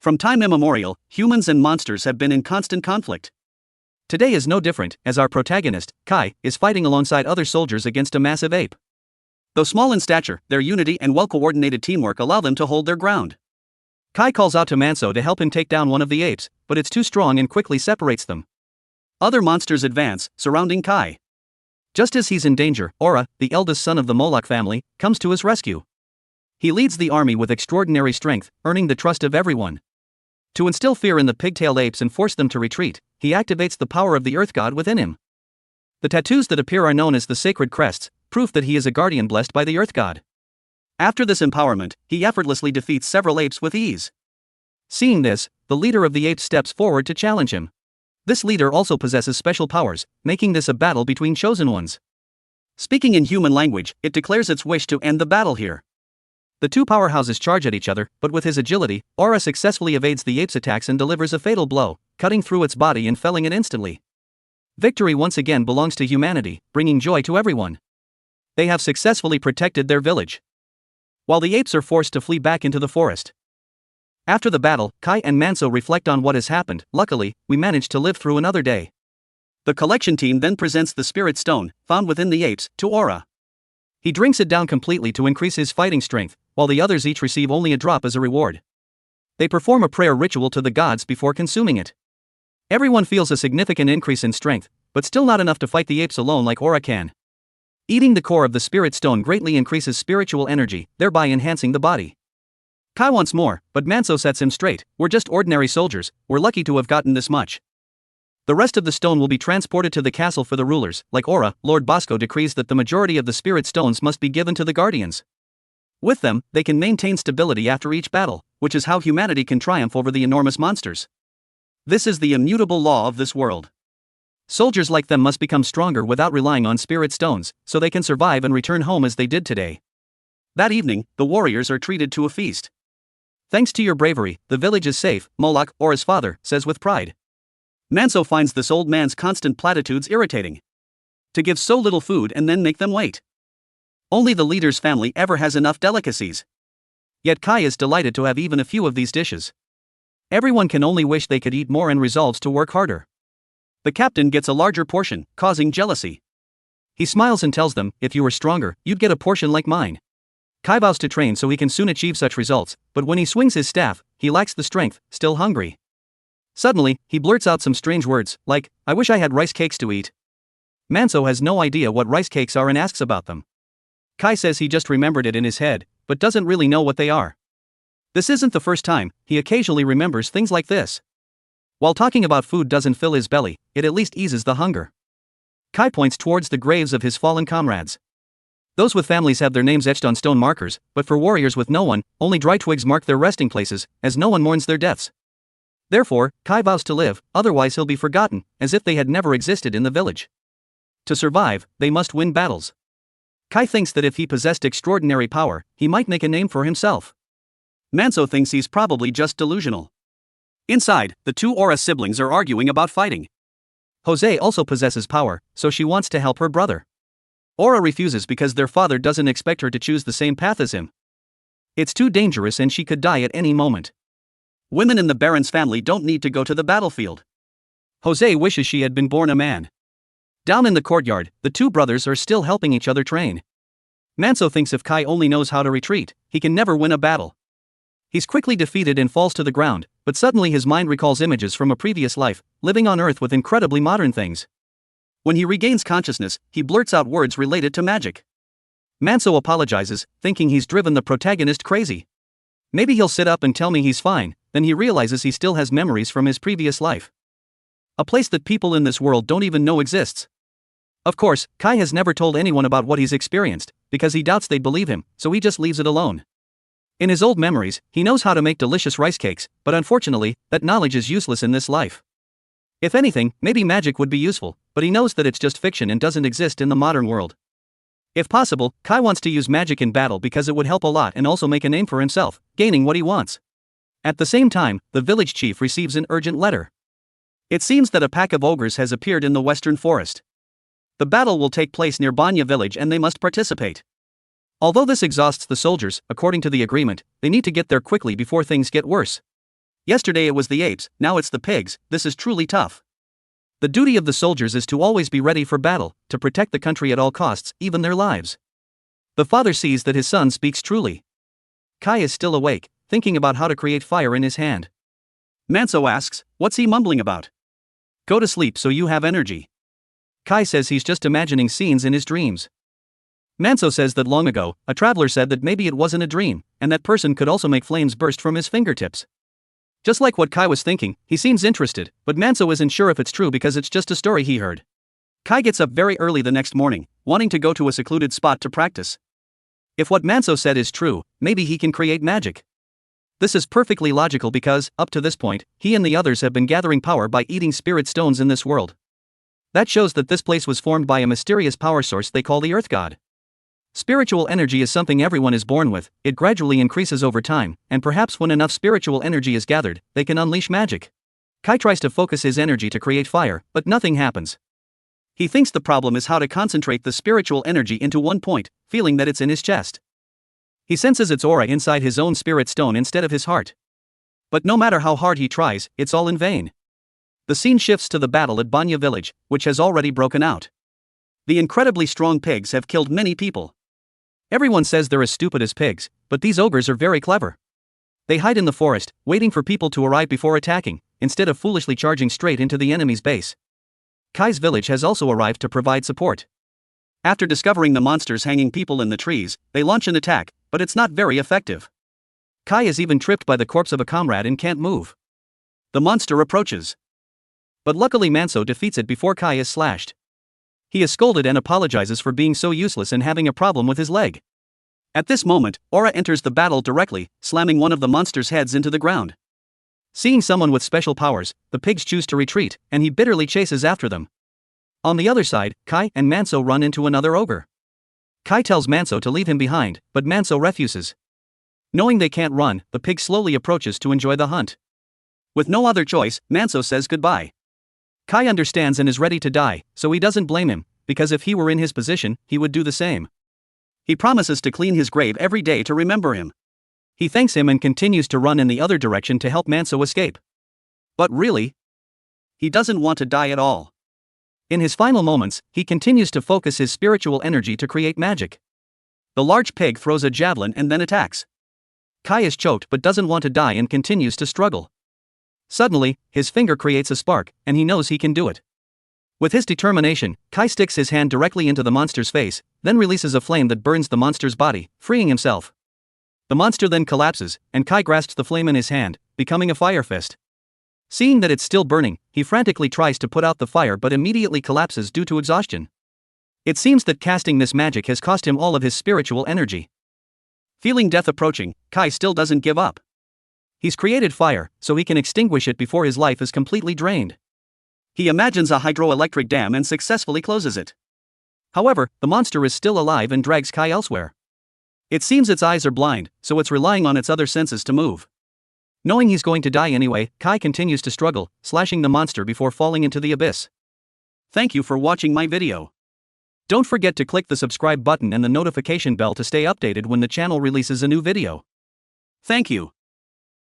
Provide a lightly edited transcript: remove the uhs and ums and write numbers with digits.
From time immemorial, humans and monsters have been in constant conflict. Today is no different, as our protagonist, Kai, is fighting alongside other soldiers against a massive ape. Though small in stature, their unity and well-coordinated teamwork allow them to hold their ground. Kai calls out to Manso to help him take down one of the apes, but it's too strong and quickly separates them. Other monsters advance, surrounding Kai. Just as he's in danger, Aura, the eldest son of the Moloch family, comes to his rescue. He leads the army with extraordinary strength, earning the trust of everyone. To instill fear in the pigtailed apes and force them to retreat, he activates the power of the Earth God within him. The tattoos that appear are known as the sacred crests, proof that he is a guardian blessed by the Earth God. After this empowerment, he effortlessly defeats several apes with ease. Seeing this, the leader of the apes steps forward to challenge him. This leader also possesses special powers, making this a battle between chosen ones. Speaking in human language, it declares its wish to end the battle here. The two powerhouses charge at each other, but with his agility, Aura successfully evades the ape's attacks and delivers a fatal blow, cutting through its body and felling it instantly. Victory once again belongs to humanity, bringing joy to everyone. They have successfully protected their village, while the apes are forced to flee back into the forest. After the battle, Kai and Manso reflect on what has happened. Luckily, we managed to live through another day. The collection team then presents the spirit stone, found within the apes, to Aura. He drinks it down completely to increase his fighting strength, while the others each receive only a drop as a reward. They perform a prayer ritual to the gods before consuming it. Everyone feels a significant increase in strength, but still not enough to fight the apes alone like Aura can. Eating the core of the spirit stone greatly increases spiritual energy, thereby enhancing the body. Kai wants more, but Manso sets him straight. We're just ordinary soldiers, we're lucky to have gotten this much. The rest of the stone will be transported to the castle for the rulers. Like Aura, Lord Bosco decrees that the majority of the spirit stones must be given to the guardians. With them, they can maintain stability after each battle, which is how humanity can triumph over the enormous monsters. This is the immutable law of this world. Soldiers like them must become stronger without relying on spirit stones, so they can survive and return home as they did today. That evening, the warriors are treated to a feast. Thanks to your bravery, the village is safe, Moloch, Aura's father, says with pride. Manso finds this old man's constant platitudes irritating. To give so little food and then make them wait. Only the leader's family ever has enough delicacies. Yet Kai is delighted to have even a few of these dishes. Everyone can only wish they could eat more and resolves to work harder. The captain gets a larger portion, causing jealousy. He smiles and tells them, if you were stronger, you'd get a portion like mine. Kai vows to train so he can soon achieve such results, but when he swings his staff, he lacks the strength, still hungry. Suddenly, he blurts out some strange words, like, I wish I had rice cakes to eat. Manso has no idea what rice cakes are and asks about them. Kai says he just remembered it in his head, but doesn't really know what they are. This isn't the first time, he occasionally remembers things like this. While talking about food doesn't fill his belly, it at least eases the hunger. Kai points towards the graves of his fallen comrades. Those with families have their names etched on stone markers, but for warriors with no one, only dry twigs mark their resting places, as no one mourns their deaths. Therefore, Kai vows to live, otherwise he'll be forgotten, as if they had never existed in the village. To survive, they must win battles. Kai thinks that if he possessed extraordinary power, he might make a name for himself. Manso thinks he's probably just delusional. Inside, the two Aura siblings are arguing about fighting. Jose also possesses power, so she wants to help her brother. Aura refuses because their father doesn't expect her to choose the same path as him. It's too dangerous and she could die at any moment. Women in the Baron's family don't need to go to the battlefield. Jose wishes she had been born a man. Down in the courtyard, the two brothers are still helping each other train. Manso thinks if Kai only knows how to retreat, he can never win a battle. He's quickly defeated and falls to the ground, but suddenly his mind recalls images from a previous life, living on Earth with incredibly modern things. When he regains consciousness, he blurts out words related to magic. Manso apologizes, thinking he's driven the protagonist crazy. Maybe he'll sit up and tell me he's fine, then he realizes he still has memories from his previous life. A place that people in this world don't even know exists. Of course, Kai has never told anyone about what he's experienced, because he doubts they'd believe him, so he just leaves it alone. In his old memories, he knows how to make delicious rice cakes, but unfortunately, that knowledge is useless in this life. If anything, maybe magic would be useful, but he knows that it's just fiction and doesn't exist in the modern world. If possible, Kai wants to use magic in battle because it would help a lot and also make a name for himself, gaining what he wants. At the same time, the village chief receives an urgent letter. It seems that a pack of ogres has appeared in the western forest. The battle will take place near Banya village and they must participate. Although this exhausts the soldiers, according to the agreement, they need to get there quickly before things get worse. Yesterday it was the apes, now it's the pigs. This is truly tough. The duty of the soldiers is to always be ready for battle, to protect the country at all costs, even their lives. The father sees that his son speaks truly. Kai is still awake, thinking about how to create fire in his hand. Manso asks, what's he mumbling about? Go to sleep so you have energy. Kai says he's just imagining scenes in his dreams. Manso says that long ago, a traveler said that maybe it wasn't a dream, and that person could also make flames burst from his fingertips. Just like what Kai was thinking, he seems interested, but Manso isn't sure if it's true because it's just a story he heard. Kai gets up very early the next morning, wanting to go to a secluded spot to practice. If what Manso said is true, maybe he can create magic. This is perfectly logical because, up to this point, he and the others have been gathering power by eating spirit stones in this world. That shows that this place was formed by a mysterious power source they call the Earth God. Spiritual energy is something everyone is born with, it gradually increases over time, and perhaps when enough spiritual energy is gathered, they can unleash magic. Kai tries to focus his energy to create fire, but nothing happens. He thinks the problem is how to concentrate the spiritual energy into one point, feeling that it's in his chest. He senses its aura inside his own spirit stone instead of his heart. But no matter how hard he tries, it's all in vain. The scene shifts to the battle at Banya village, which has already broken out. The incredibly strong pigs have killed many people. Everyone says they're as stupid as pigs, but these ogres are very clever. They hide in the forest, waiting for people to arrive before attacking, instead of foolishly charging straight into the enemy's base. Kai's village has also arrived to provide support. After discovering the monsters hanging people in the trees, they launch an attack, but it's not very effective. Kai is even tripped by the corpse of a comrade and can't move. The monster approaches. But luckily Manso defeats it before Kai is slashed. He is scolded and apologizes for being so useless and having a problem with his leg. At this moment, Aura enters the battle directly, slamming one of the monster's heads into the ground. Seeing someone with special powers, the pigs choose to retreat, and he bitterly chases after them. On the other side, Kai and Manso run into another ogre. Kai tells Manso to leave him behind, but Manso refuses. Knowing they can't run, the pig slowly approaches to enjoy the hunt. With no other choice, Manso says goodbye. Kai understands and is ready to die, so he doesn't blame him, because if he were in his position, he would do the same. He promises to clean his grave every day to remember him. He thanks him and continues to run in the other direction to help Manso escape. But really, he doesn't want to die at all. In his final moments, he continues to focus his spiritual energy to create magic. The large pig throws a javelin and then attacks. Kai is choked but doesn't want to die and continues to struggle. Suddenly, his finger creates a spark, and he knows he can do it. With his determination, Kai sticks his hand directly into the monster's face, then releases a flame that burns the monster's body, freeing himself. The monster then collapses, and Kai grasps the flame in his hand, becoming a fire fist. Seeing that it's still burning, he frantically tries to put out the fire but immediately collapses due to exhaustion. It seems that casting this magic has cost him all of his spiritual energy. Feeling death approaching, Kai still doesn't give up. He's created fire, so he can extinguish it before his life is completely drained. He imagines a hydroelectric dam and successfully closes it. However, the monster is still alive and drags Kai elsewhere. It seems its eyes are blind, so it's relying on its other senses to move. Knowing he's going to die anyway, Kai continues to struggle, slashing the monster before falling into the abyss. Thank you for watching my video. Don't forget to click the subscribe button and the notification bell to stay updated when the channel releases a new video. Thank you.